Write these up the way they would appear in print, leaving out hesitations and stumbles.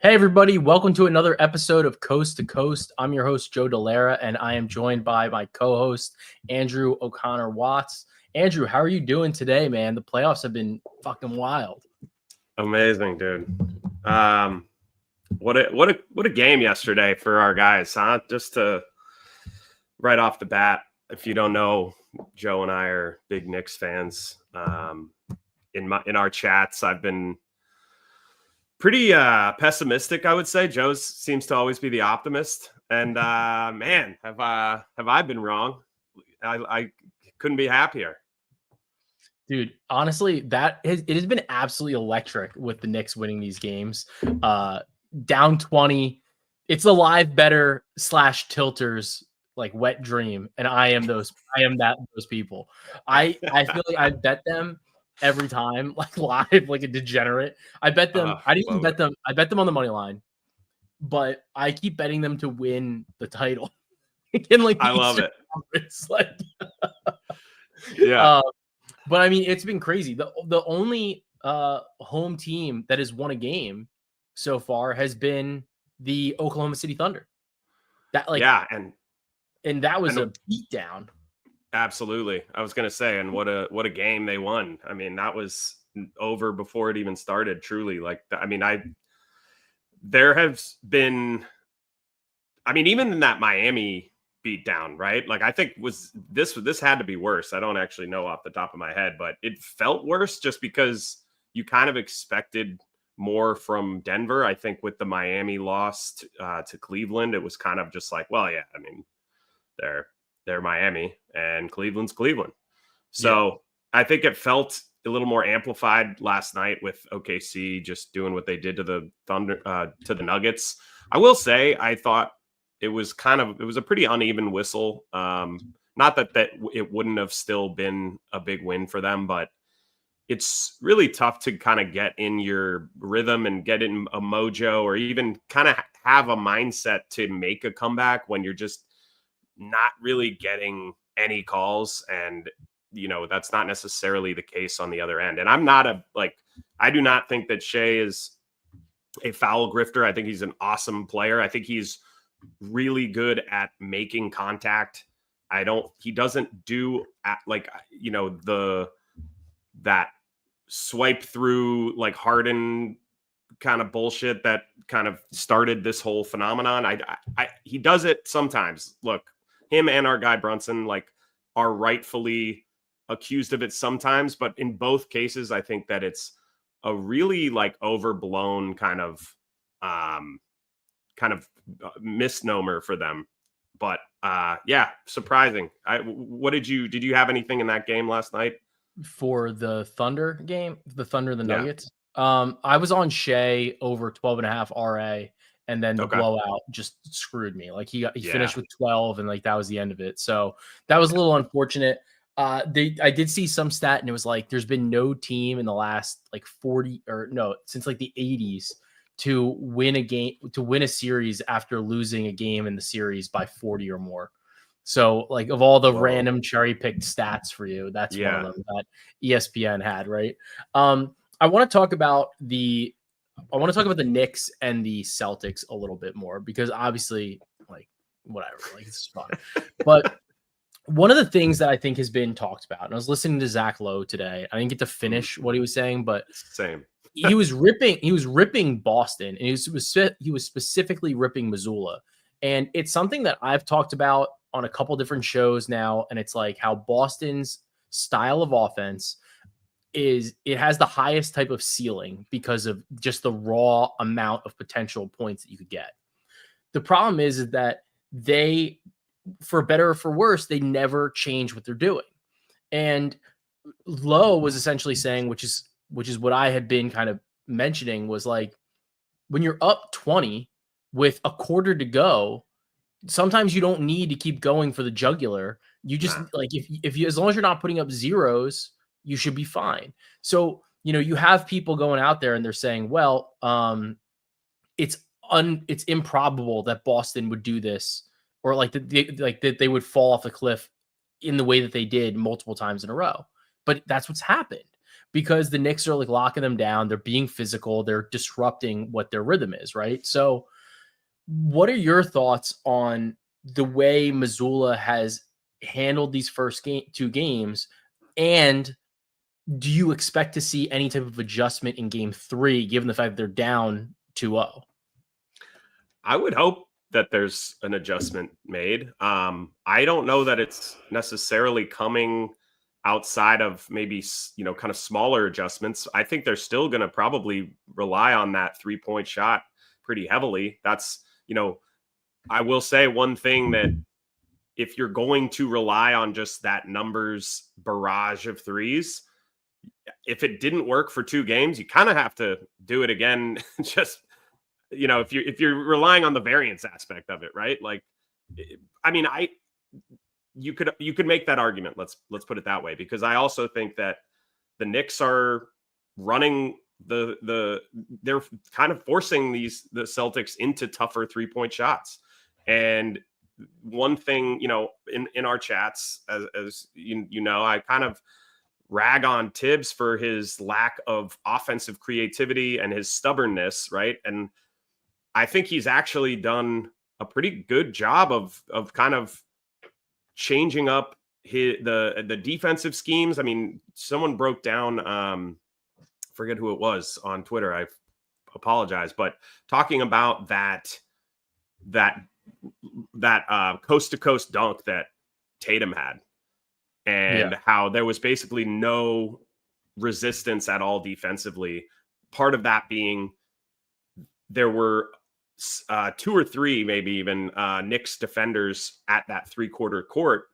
Hey, everybody. Welcome to another episode of Coast to Coast. I'm your host, Joe Dellera, and I am joined by my co-host, Andrew O'Connor-Watts. Andrew, how are you doing today, man? The playoffs have been fucking wild. Amazing, dude. What a game yesterday for our guys, huh? Just to right off the bat, if you don't know, Joe and I are big Knicks fans. In our chats, I've been pretty pessimistic, I would say. Joe seems to always be the optimist, and man, have I been wrong? I couldn't be happier. Dude, honestly, it has been absolutely electric with the Knicks winning these games. Down 20, it's a live better / tilters like wet dream, and I am those people. I feel like I bet them every time, like live, like a degenerate. I bet them. I didn't even bet them. I bet them on the money line, but I keep betting them to win the title. In like I love it. Like, yeah. But I mean, it's been crazy. The only home team that has won a game so far has been the Oklahoma City Thunder. That and that was a beatdown. Absolutely. I was going to say, and what a game they won. I mean, that was over before it even started, truly. There has been, even in that Miami beatdown, right? Like, I think this had to be worse. I don't actually know off the top of my head, but it felt worse just because you kind of expected more from Denver. I think with the Miami loss to Cleveland, it was kind of just like, well, yeah, I mean, they're Miami and Cleveland's Cleveland. So yeah. I think it felt a little more amplified last night with OKC just doing what they did to the Thunder, to the Nuggets. I will say, I thought it was a pretty uneven whistle. Not that it wouldn't have still been a big win for them, but it's really tough to kind of get in your rhythm and get in a mojo, or even kind of have a mindset to make a comeback when you're just not really getting any calls. And, that's not necessarily the case on the other end. And I do not think that Shea is a foul grifter. I think he's an awesome player. I think he's really good at making contact. He doesn't do that swipe through like Harden kind of bullshit that kind of started this whole phenomenon. He does it sometimes. Look, him and our guy Brunson are rightfully accused of it sometimes, but in both cases, I think that it's a really overblown kind of misnomer for them. But surprising. Did you have anything in that game last night? For the Thunder game, the Thunder, the Nuggets. I was on Shea over 12.5 RA, and then the blowout just screwed me. Like he finished with 12, and that was the end of it. So that was a little unfortunate. I did see some stat, and it was like there's been no team in the last since the 80s to win a series after losing a game in the series by 40 or more. So of all the random cherry picked stats for you, that's one of them that ESPN had, right? I want to talk about the Knicks and the Celtics a little bit more, because obviously it's fun. But one of the things that I think has been talked about, and I was listening to Zach Lowe today. I didn't get to finish what he was saying, but same. he was ripping Boston, and he was specifically ripping Missoula. And it's something that I've talked about on a couple different shows now, and it's like how Boston's style of offense it has the highest type of ceiling because of just the raw amount of potential points that you could get. The problem is that they, for better or for worse, they never change what they're doing. And Lowe was essentially saying, which is what I had been kind of mentioning, was like, when you're up 20 with a quarter to go, sometimes you don't need to keep going for the jugular. You just if you, as long as you're not putting up zeros, you should be fine. So, you have people going out there and they're saying, well, it's improbable that Boston would do this, or that they would fall off the cliff in the way that they did multiple times in a row. But that's what's happened. because the Knicks are like locking them down. They're being physical. They're disrupting what their rhythm is, right? So what are your thoughts on the way Missoula has handled these first two games? And do you expect to see any type of adjustment in game 3, given the fact that they're down 2-0? I would hope that there's an adjustment made. I don't know that it's necessarily coming outside of maybe, kind of smaller adjustments. I think they're still going to probably rely on that 3-point shot pretty heavily. That's, I will say one thing, that if you're going to rely on just that numbers barrage of threes, if it didn't work for 2 games, you kind of have to do it again. Just, if you're relying on the variance aspect of it, right? Like, I mean, you could make that argument. Let's put it that way, because I also think that the Knicks are running they're kind of forcing the Celtics into tougher 3-point shots. And one thing, in our chats, as I kind of rag on Tibbs for his lack of offensive creativity and his stubbornness, right? And I think he's actually done a pretty good job of kind of changing up the defensive schemes. I mean, someone broke down, forget who it was on Twitter, I apologize, but talking about that coast to coast dunk that Tatum had, and how there was basically no resistance at all defensively. Part of that being there were 2 or 3, maybe even Knicks defenders at that 3-quarter court,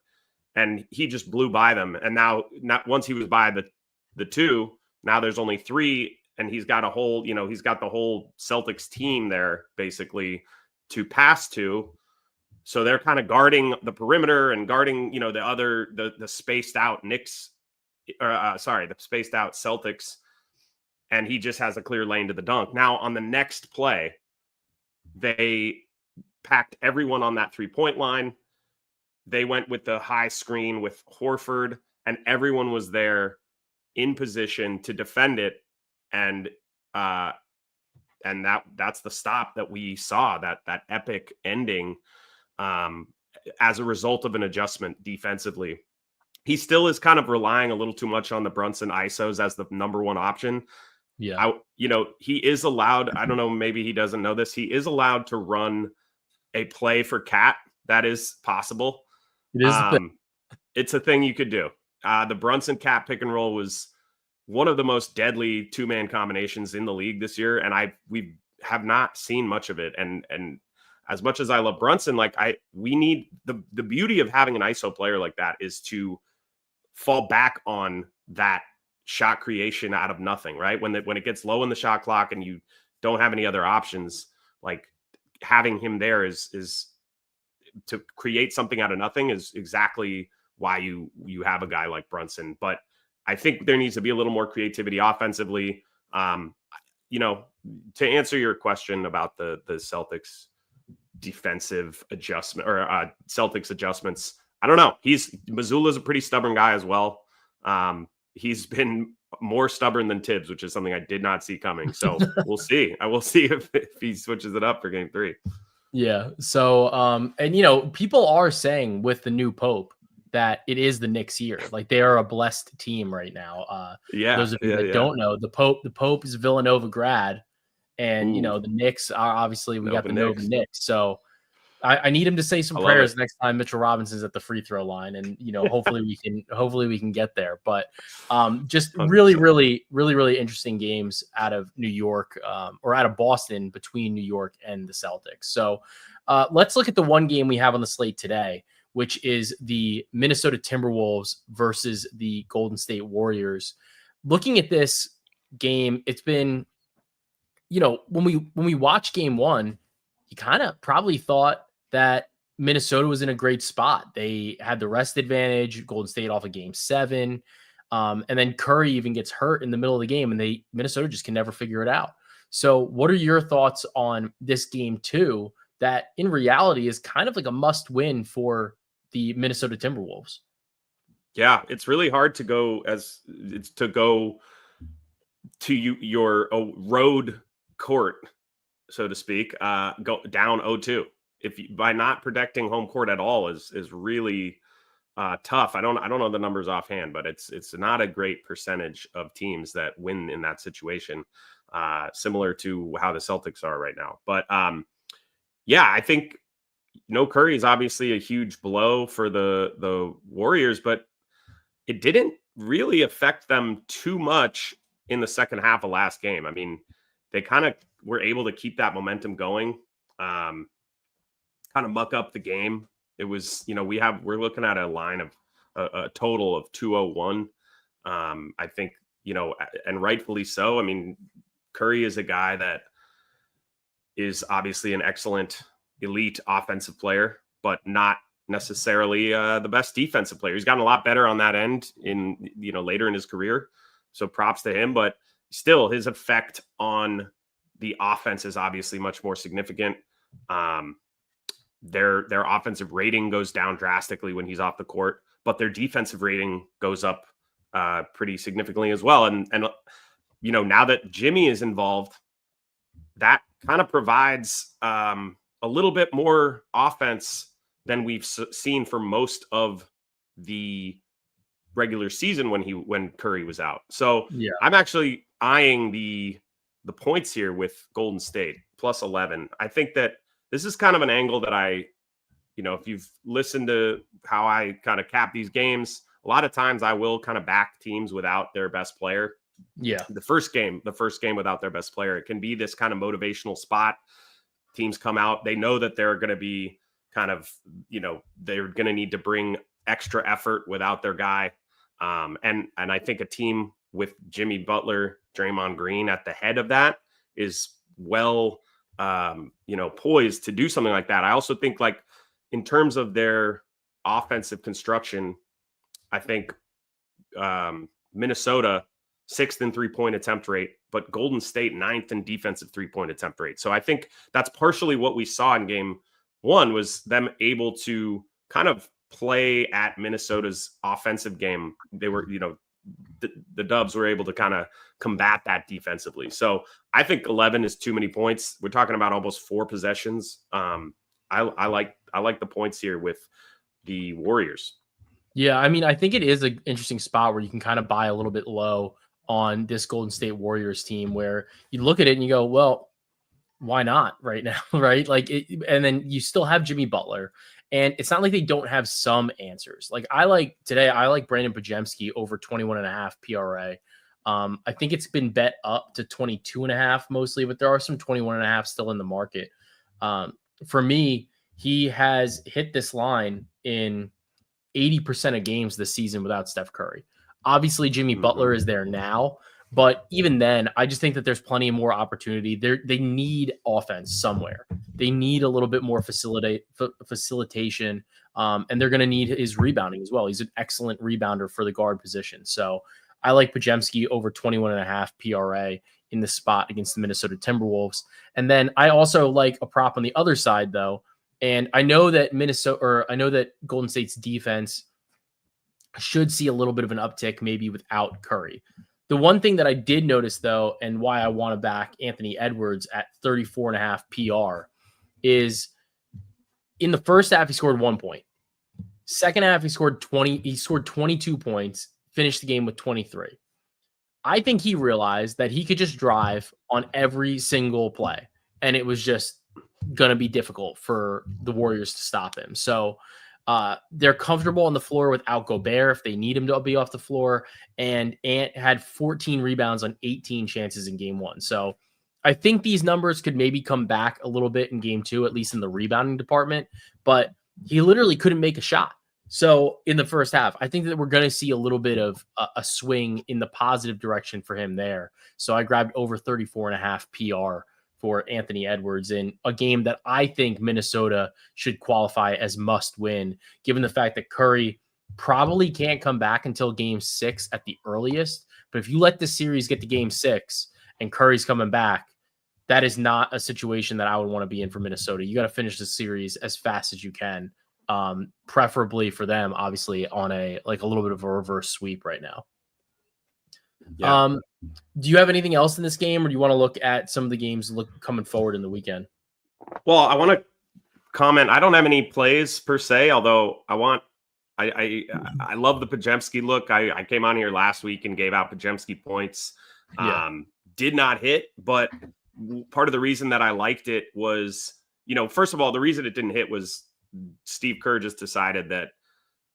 and he just blew by them. And now, not once he was by the 2, now there's only 3, and he's got he's got the whole Celtics team there basically to pass to. So they're kind of guarding the perimeter and guarding, the spaced out Knicks, the spaced out Celtics, and he just has a clear lane to the dunk. Now on the next play, they packed everyone on that 3-point line. They went with the high screen with Horford, and everyone was there in position to defend it. And that's the stop that we saw, that epic ending, as a result of an adjustment defensively. He still is kind of relying a little too much on the Brunson ISOs as the number one option. Yeah. He is allowed, I don't know, maybe he doesn't know this, he is allowed to run a play for Cat. That is possible. It is it's a thing you could do. The Brunson Cat pick and roll was one of the most deadly 2-man combinations in the league this year, and we have not seen much of it. And as much as I love Brunson, we need the beauty of having an ISO player like that is to fall back on that shot creation out of nothing, right? When it gets low in the shot clock and you don't have any other options, like having him there is to create something out of nothing is exactly why you have a guy like Brunson. But I think there needs to be a little more creativity offensively. To answer your question about the Celtics defensive adjustment or Celtics adjustments, I don't know. Missoula's a pretty stubborn guy as well. He's been more stubborn than Tibbs, which is something I did not see coming. So we'll see. I will see if he switches it up for game 3. Yeah. So, people are saying with the new Pope that it is the Knicks year. Like, they are a blessed team right now. Those of you that don't know, the Pope is Villanova grad, and the Knicks are obviously we got the Nova Knicks. So I need him to say some prayers next time Mitchell Robinson's at the free throw line, and hopefully we can get there. But just really, really, really, really interesting games out of New York, or out of Boston, between New York and the Celtics. So let's look at the one game we have on the slate today, which is the Minnesota Timberwolves versus the Golden State Warriors. Looking at this game, it's been, when we watch game 1, you kind of probably thought that Minnesota was in a great spot. They had the rest advantage, Golden State off of game 7. And then Curry even gets hurt in the middle of the game, and Minnesota just can never figure it out. So what are your thoughts on this game 2 that in reality is kind of like a must win for the Minnesota Timberwolves? Yeah, it's really hard to go to your road court, so to speak, go down 0-2. If you, by not protecting home court at all is really tough. I don't know the numbers offhand, but it's not a great percentage of teams that win in that situation, similar to how the Celtics are right now. But yeah, I think no Curry is obviously a huge blow for the Warriors, but it didn't really affect them too much in the second half of last game. I mean, they kind of were able to keep that momentum going, kind of muck up the game. It was, we're looking at a line of a total of 201. I think, and rightfully so. I mean, Curry is a guy that is obviously an excellent elite offensive player, but not necessarily the best defensive player. He's gotten a lot better on that end in, later in his career. So props to him, but still his effect on the offense is obviously much more significant. Their offensive rating goes down drastically when he's off the court, but their defensive rating goes up pretty significantly as well. And now that Jimmy is involved, that kind of provides a little bit more offense than we've seen for most of the regular season when Curry was out. So yeah, I'm actually eyeing the points here with Golden State plus 11. I think that this is kind of an angle that if you've listened to how I kind of cap these games, a lot of times I will kind of back teams without their best player. Yeah. The first game without their best player, it can be this kind of motivational spot. Teams come out, they know that they're going to be kind of, they're going to need to bring extra effort without their guy. And I think a team with Jimmy Butler, Draymond Green at the head of that is well, poised to do something like that. I also think, like, in terms of their offensive construction, I think Minnesota 6th in 3-point attempt rate, but Golden State 9th in defensive 3-point attempt rate. So I think that's partially what we saw in game one, was them able to kind of play at Minnesota's offensive game. They were, the Dubs were able to kind of combat that defensively. So I think 11 is too many points. We're talking about almost 4 possessions. I like the points here with the Warriors. Yeah, I mean, I think it is an interesting spot where you can kind of buy a little bit low on this Golden State Warriors team, where you look at it and you go, well, why not right now, right? Like, and then you still have Jimmy Butler, and it's not like they don't have some answers. Like, I like Brandon Podziemski over 21.5 PRA. I think it's been bet up to 22.5 mostly, but there are some 21.5 still in the market. For me, he has hit this line in 80% of games this season without Steph Curry. Obviously, Jimmy Butler is there now, but even then, I just think that there's plenty more opportunity. They need offense somewhere. They need a little bit more facilitation, and they're going to need his rebounding as well. He's an excellent rebounder for the guard position. So I like Podziemski over 21.5 PRA in the spot against the Minnesota Timberwolves. And then I also like a prop on the other side, though. And I know that Golden State's defense should see a little bit of an uptick maybe without Curry. The one thing that I did notice, though, and why I want to back Anthony Edwards at 34.5 PR is in the first half, he scored 1 point. Second half, he scored 22 points, finished the game with 23. I think he realized that he could just drive on every single play, and it was just going to be difficult for the Warriors to stop him. So they're comfortable on the floor without Gobert if they need him to be off the floor. And Ant had 14 rebounds on 18 chances in game one. So I think these numbers could maybe come back a little bit in game two, at least in the rebounding department. But he literally couldn't make a shot. So in the first half, I think that we're going to see a little bit of a swing in the positive direction for him there. So I grabbed over 34.5 PR for Anthony Edwards in a game that I think Minnesota should qualify as must win, given the fact that Curry probably can't come back until game 6 at the earliest. But if you let this series get to game 6 and Curry's coming back, that is not a situation that I would want to be in for Minnesota. You got to finish the series as fast as you can, preferably for them, obviously, on a little bit of a reverse sweep right now. Yeah. Do you have anything else in this game, or do you want to look at some of the games coming forward in the weekend? Well, I want to comment. I don't have any plays per se, although I love the Pajemski look. I came on here last week and gave out Pajemski points. Did not hit, but part of the reason that I liked it was, first of all, the reason it didn't hit was Steve Kerr just decided that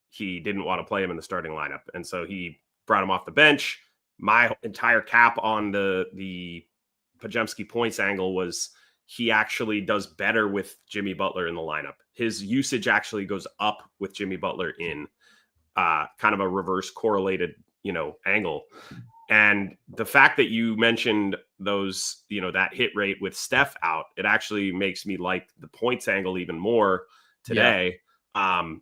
he didn't want to play him in the starting lineup. And so he brought him off the bench. My entire cap on the Pajemski points angle was he actually does better with Jimmy Butler in the lineup. His usage actually goes up with Jimmy Butler in kind of a reverse correlated, angle. And the fact that you mentioned those, that hit rate with Steph out, it actually makes me like the points angle even more today. Yeah.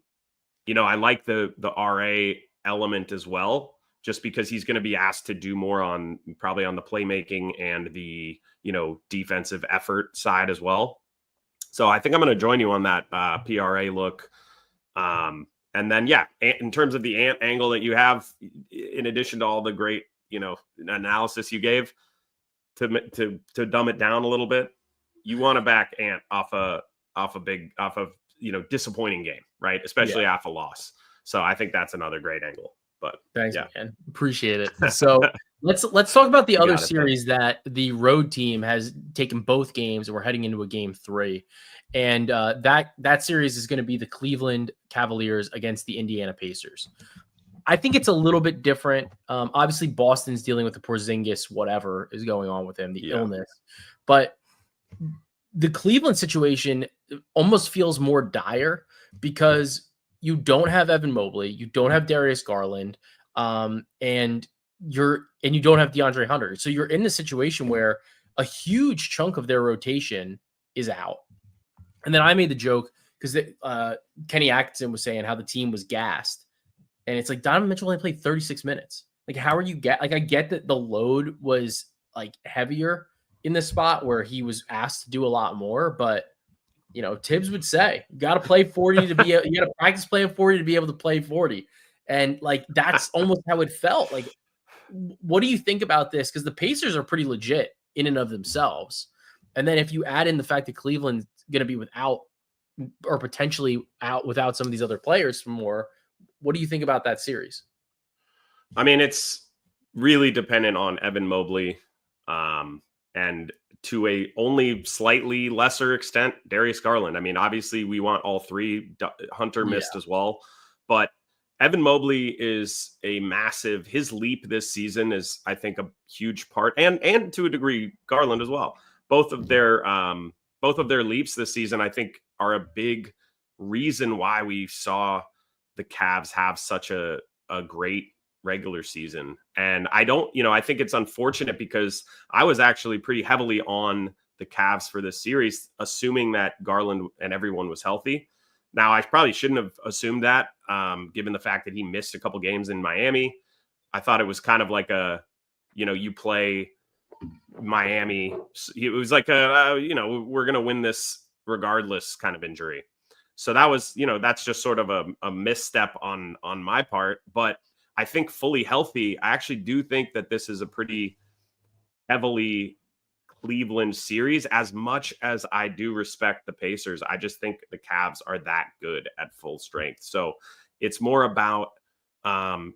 I like the RA element as well, just because he's going to be asked to do more probably on the playmaking and the, defensive effort side as well. So I think I'm going to join you on that PRA look. And then, in terms of the Ant angle that you have, in addition to all the great, analysis you gave, to dumb it down a little bit, you want to back Ant off a disappointing game, right? Especially off a loss. So I think that's another great angle. But thanks, man. Appreciate it. So let's talk about the other series that the road team has taken both games, and we're heading into a game 3. And that series is going to be the Cleveland Cavaliers against the Indiana Pacers. I think it's a little bit different. Obviously, Boston's dealing with the Porzingis, whatever is going on with him, the illness. But the Cleveland situation almost feels more dire because you don't have Evan Mobley, you don't have Darius Garland, and you don't have DeAndre Hunter. So you're in the situation where a huge chunk of their rotation is out. And then I made the joke because Kenny Atkinson was saying how the team was gassed. And it's like Donovan Mitchell only played 36 minutes. Like, how are you I get that the load was like heavier in this spot where he was asked to do a lot more, but Tibbs would say, you got to play 40 you got to practice playing 40 to be able to play 40. And like, that's almost how it felt. Like, what do you think about this? Because the Pacers are pretty legit in and of themselves. And then if you add in the fact that Cleveland's going to be without or potentially out without some of these other players more, what do you think about that series? I mean, it's really dependent on Evan Mobley, and to a only slightly lesser extent, Darius Garland. I mean, obviously we want all three. Hunter missed as well, but Evan Mobley is his leap this season is, I think, a huge part, and to a degree, Garland as well. Both of their leaps this season, I think, are a big reason why we saw the Cavs have such a great regular season. And I think it's unfortunate because I was actually pretty heavily on the Cavs for this series, assuming that Garland and everyone was healthy. Now, I probably shouldn't have assumed that, given the fact that he missed a couple games in Miami. I thought it was kind of like you play Miami. It was like we're going to win this regardless kind of injury. So that was, that's just sort of a misstep on my part. But I think fully healthy, I actually do think that this is a pretty heavily Cleveland series. As much as I do respect the Pacers, I just think the Cavs are that good at full strength. So it's more about,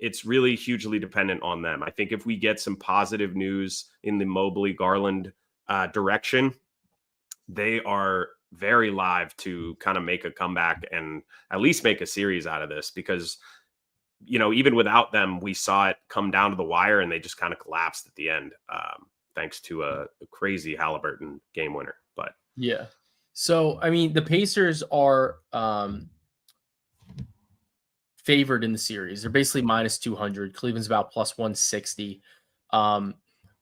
it's really hugely dependent on them. I think if we get some positive news in the Mobley Garland direction, they are very live to kind of make a comeback and at least make a series out of this, because even without them, we saw it come down to the wire and they just kind of collapsed at the end, thanks to a crazy Halliburton game winner. But yeah, so I mean, the Pacers are favored in the series. They're basically minus 200. Cleveland's about plus 160.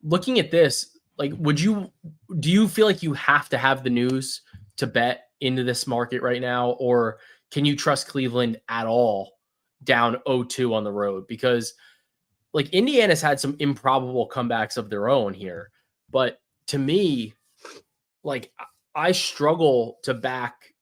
Looking at this, like, do you feel like you have to have the news to bet into this market right now, or can you trust Cleveland at all down 0-2 on the road? Because like Indiana's had some improbable comebacks of their own here, but to me, like, I struggle to back.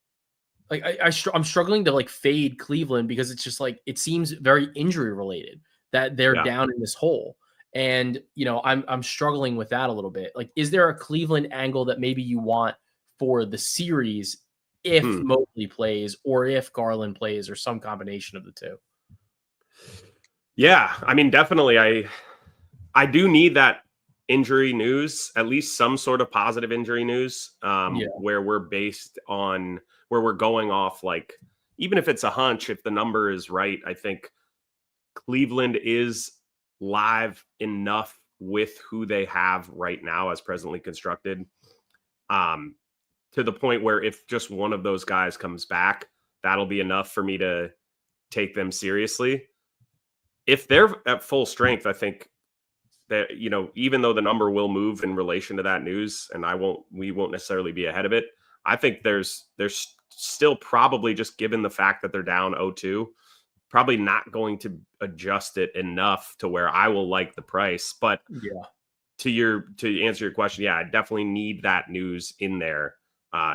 Like I'm struggling to like fade Cleveland because it's just like it seems very injury related that they're down in this hole. And, I'm struggling with that a little bit. Like, is there a Cleveland angle that maybe you want for the series if Mobley plays or if Garland plays or some combination of the two? Yeah, I mean, definitely. I do need that injury news, at least some sort of positive injury news, Yeah. where we're going off, like, even if it's a hunch, if the number is right, I think Cleveland is live enough with who they have right now as presently constructed, to the point where if just one of those guys comes back, that'll be enough for me to take them seriously. If they're at full strength, I think that, even though the number will move in relation to that news, and we won't necessarily be ahead of it, I think there's still probably, just given the fact that they're down 0-2, probably not going to adjust it enough to where I will like the price. But Yeah. to answer your question, yeah, I definitely need that news in there.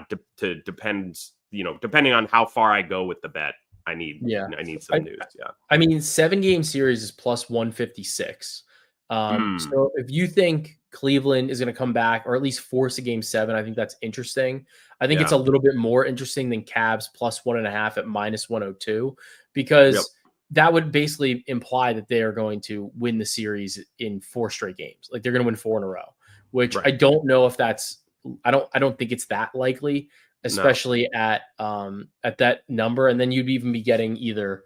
Depending on how far I go with the bet, I need some news. Yeah. I mean, 7-game series is plus 156. So if you think Cleveland is going to come back or at least force a game 7, I think that's interesting. I think it's a little bit more interesting than Cavs plus 1.5 at minus 102, because that would basically imply that they are going to win the series in 4 straight games. Like, they're going to win 4 in a row, which I don't know if that's, I don't think it's that likely, especially at that number. And then you'd even be getting either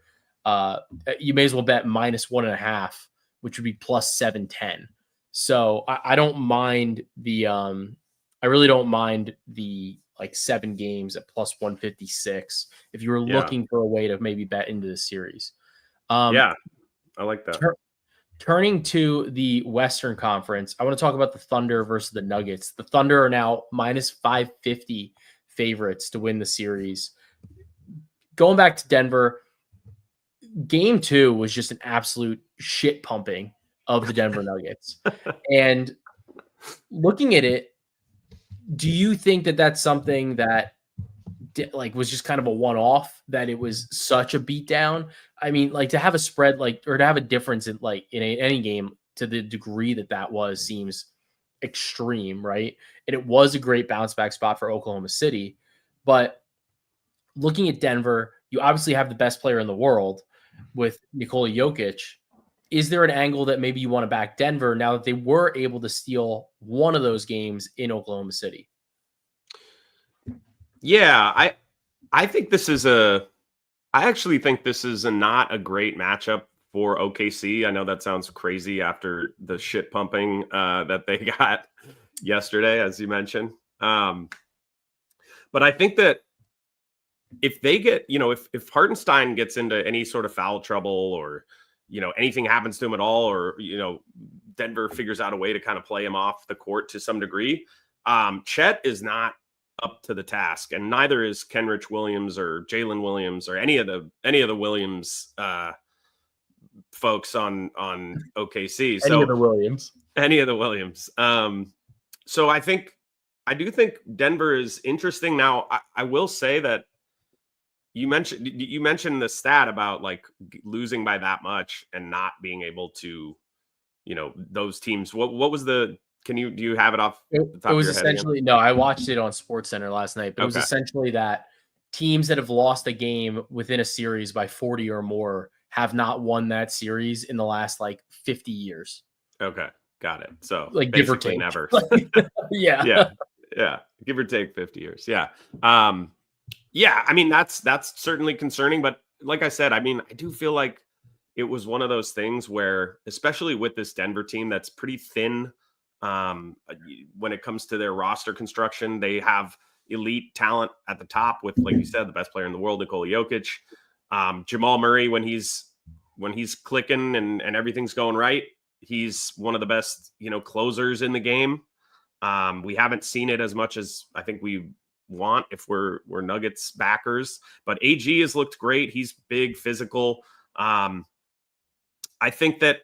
you may as well bet minus 1.5, which would be plus 710. So I don't mind the I really don't mind the like 7 games at plus 156 if you were looking for a way to maybe bet into the series. I like that. Turning to the Western Conference, I want to talk about the Thunder versus the Nuggets. The Thunder are now minus 550 favorites to win the series. Going back to Denver, game 2 was just an absolute shit pumping of the Denver Nuggets. And looking at it, do you think that that's something that was just kind of a one-off, that it was such a beatdown? I mean, like, to have a spread, or to have a difference in any game to the degree that was, seems extreme, right? And it was a great bounce back spot for Oklahoma City. But looking at Denver, you obviously have the best player in the world with Nikola Jokic. Is there an angle that maybe you want to back Denver now that they were able to steal one of those games in Oklahoma City? Yeah, I think this is I actually think this is not a great matchup for OKC. I know that sounds crazy after the shit pumping that they got yesterday, as you mentioned. But I think that if they get, if Hartenstein gets into any sort of foul trouble, or, anything happens to him at all, or, Denver figures out a way to kind of play him off the court to some degree, Chet is not up to the task, and neither is Kenrich Williams or Jalen Williams or any of the Williams folks on OKC. Any of the Williams. So I do think Denver is interesting. Now, I will say that you mentioned the stat about like losing by that much and not being able to, those teams. What was the? Do you have it off the top of your head? It was essentially, no, I watched it on SportsCenter last night, but it was essentially that teams that have lost a game within a series by 40 or more have not won that series in the last 50 years. Okay. Got it. So give or take, never. Yeah. Give or take 50 years. Yeah. I mean, that's certainly concerning, but like I said, I mean, I do feel like it was one of those things where, especially with this Denver team that's pretty thin, when it comes to their roster construction, they have elite talent at the top with, like you said, the best player in the world, Nikola Jokic, Jamal Murray, when he's clicking and everything's going right, he's one of the best, closers in the game. We haven't seen it as much as I think we want if we're Nuggets backers, but AG has looked great. He's big, physical. I think that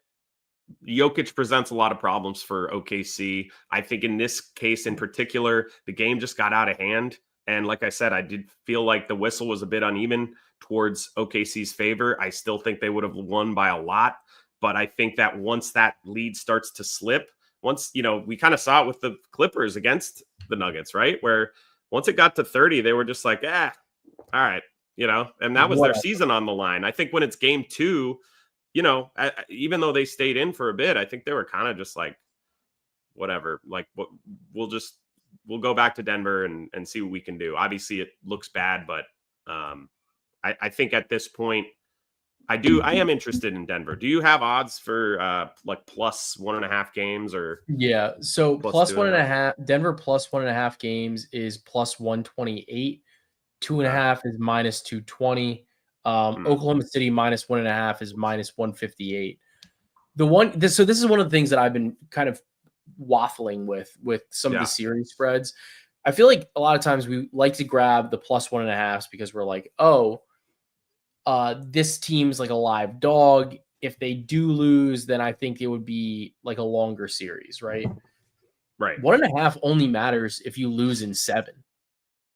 Jokic presents a lot of problems for OKC. I think in this case in particular, the game just got out of hand. And like I said, I did feel like the whistle was a bit uneven towards OKC's favor. I still think they would have won by a lot, But I think that once that lead starts to slip, once, we kind of saw it with the Clippers against the Nuggets, right? Where once it got to 30, they were just like, all right, and that was their season on the line. I think when it's game 2, even though they stayed in for a bit, I think they were kind of just like, whatever, like we'll go back to Denver and see what we can do. Obviously it looks bad, but I think at this point, I am interested in Denver. Do you have odds for like plus 1.5 games or? Yeah. So plus 1.5? Denver plus 1.5 games is plus 128. 2.5 is minus 220. Oklahoma City minus 1.5 is minus 158. So this is one of the things that I've been kind of waffling with some of the series spreads. I feel like a lot of times we like to grab the plus 1.5s because we're like, this team's like a live dog. If they do lose, then I think it would be like a longer series, right? Right. 1.5 only matters if you lose in 7.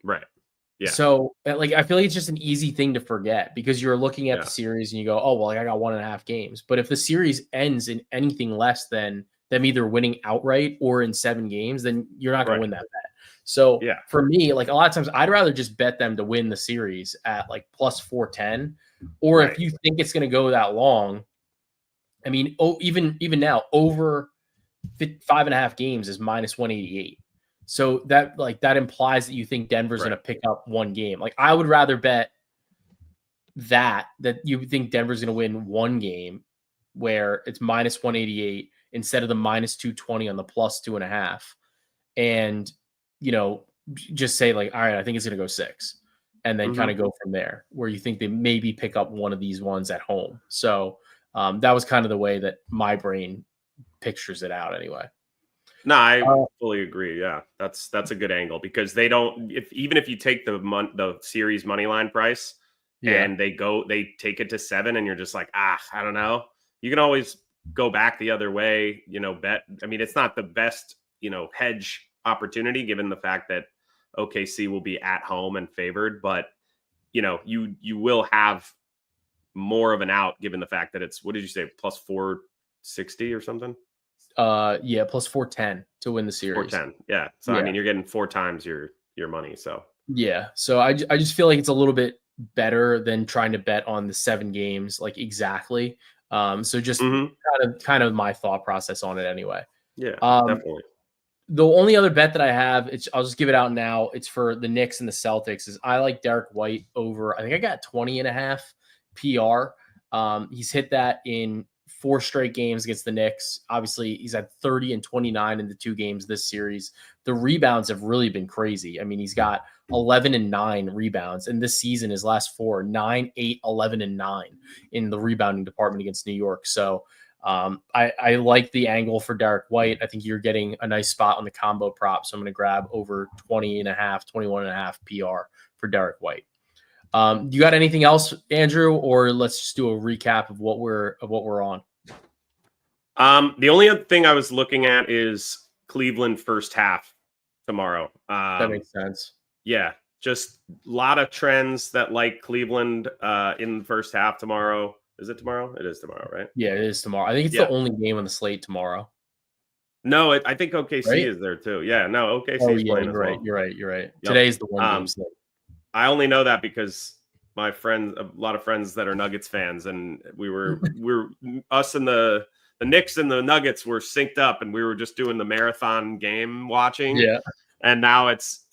Right. Yeah. So like, I feel like it's just an easy thing to forget because you're looking at the series and you go, oh, well, like I got 1.5 games. But if the series ends in anything less than them either winning outright or in 7 games, then you're not going to win that bet. So for me, like a lot of times I'd rather just bet them to win the series at like plus 410. Or if you think it's going to go that long, I mean, even now over 5.5 games is minus 188. So that implies that you think Denver's going to pick up 1 game. Like I would rather bet that you think Denver's going to win 1 game where it's minus 188 instead of the minus 220 on the plus 2.5. And, just say like, all right, I think it's going to go 6 and then kind of go from there where you think they maybe pick up one of these ones at home. So that was kind of the way that my brain pictures it out anyway. No, I fully agree. Yeah, that's a good angle because they don't. Even if you take the series money line price and they take it to 7, and you're just like, I don't know. You can always go back the other way. Bet. I mean, it's not the best hedge opportunity given the fact that OKC will be at home and favored, but you will have more of an out given the fact that it's, what did you say, plus 460 or something? Plus 410 to win the series. 410. Yeah. So I mean, you're getting 4 times your money. So So I just feel like it's a little bit better than trying to bet on the 7 games like exactly. So just kind of my thought process on it anyway. Yeah, definitely. The only other bet that I have, I'll just give it out now. It's for the Knicks and the Celtics. Is I like Derek White over. I think I got 20.5 PR. He's hit that in 4 straight games against the Knicks. Obviously, he's had 30 and 29 in the 2 games this series. The rebounds have really been crazy. I mean, he's got 11 and 9 rebounds. And this season, his last 4, 9, 8, 11, and 9 in the rebounding department against New York. So I like the angle for Derek White. I think you're getting a nice spot on the combo prop. So I'm going to grab over 20.5, 21.5 PR for Derek White. You got anything else, Andrew, or let's just do a recap of what we're on? The only other thing I was looking at is Cleveland first half tomorrow. That makes sense. Yeah, just a lot of trends that like Cleveland in the first half tomorrow. Is it tomorrow? It is tomorrow, right? Yeah, it is tomorrow. I think it's the only game on the slate tomorrow. No, I think OKC is there too. Yeah, no, OKC is playing as well. You're right. Yep. Today's the one game slate. I only know that because my friends, a lot of friends that are Nuggets fans, and us and the Knicks and the Nuggets were synced up, and we were just doing the marathon game watching. Yeah. And now it's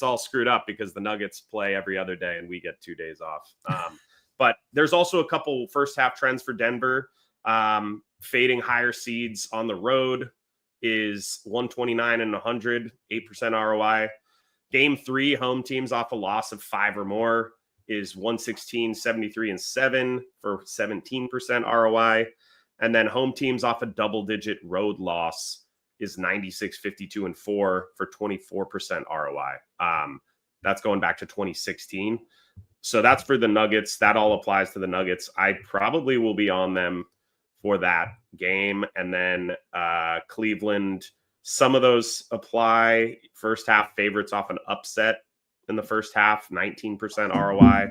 all screwed up because the Nuggets play every other day and we get 2 days off. But there's also a couple first half trends for Denver. Fading higher seeds on the road is 129 and 100, 8% ROI. Game 3, home teams off a loss of 5 or more is 116, 73 and 7 for 17% ROI. And then home teams off a double-digit road loss is 96, 52 and 4 for 24% ROI. That's going back to 2016. So that's for the Nuggets. That all applies to the Nuggets. I probably will be on them for that game. And then Cleveland, some of those apply. First half favorites off an upset in the first half, 19% ROI.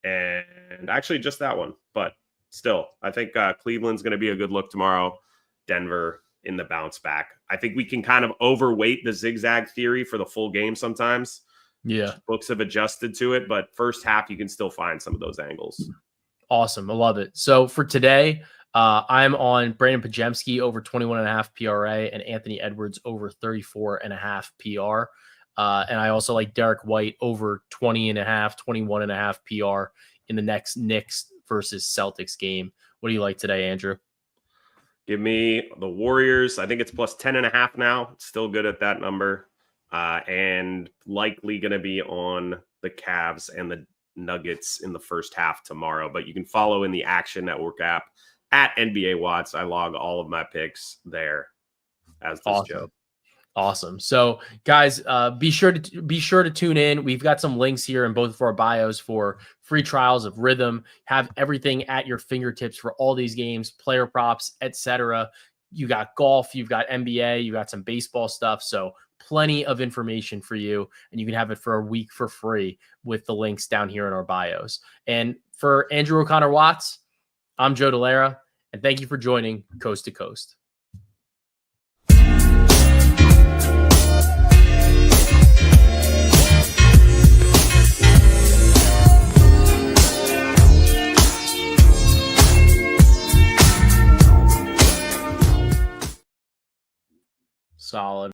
And actually just that one. But still. I think Cleveland's going to be a good look tomorrow. Denver in the bounce back. I think we can kind of overweight the zigzag theory for the full game sometimes. Yeah. Books have adjusted to it, but first half, you can still find some of those angles. Awesome. I love it. So for today, I'm on Brandon Pajemski over 21.5 PRA and Anthony Edwards over 34.5 PR. And I also like Derek White over 20.5, 21.5 PR in the next Knicks versus Celtics game. What do you like today, Andrew? Give me the Warriors. I think it's plus 10.5 now. It's still good at that number. And likely going to be on the Cavs and the Nuggets in the first half tomorrow. But you can follow in the Action Network app at NBA Watts. I log all of my picks there, as does Joe. Awesome. So guys, be sure to tune in. We've got some links here in both of our bios for free trials of Rithmm. Have everything at your fingertips for all these games, player props, etc. You got golf, you've got NBA, you got some baseball stuff. So plenty of information for you, and you can have it for a week for free with the links down here in our bios. And for Andrew O'Connor-Watts, I'm Joe Dellera, and thank you for joining Coast to Coast.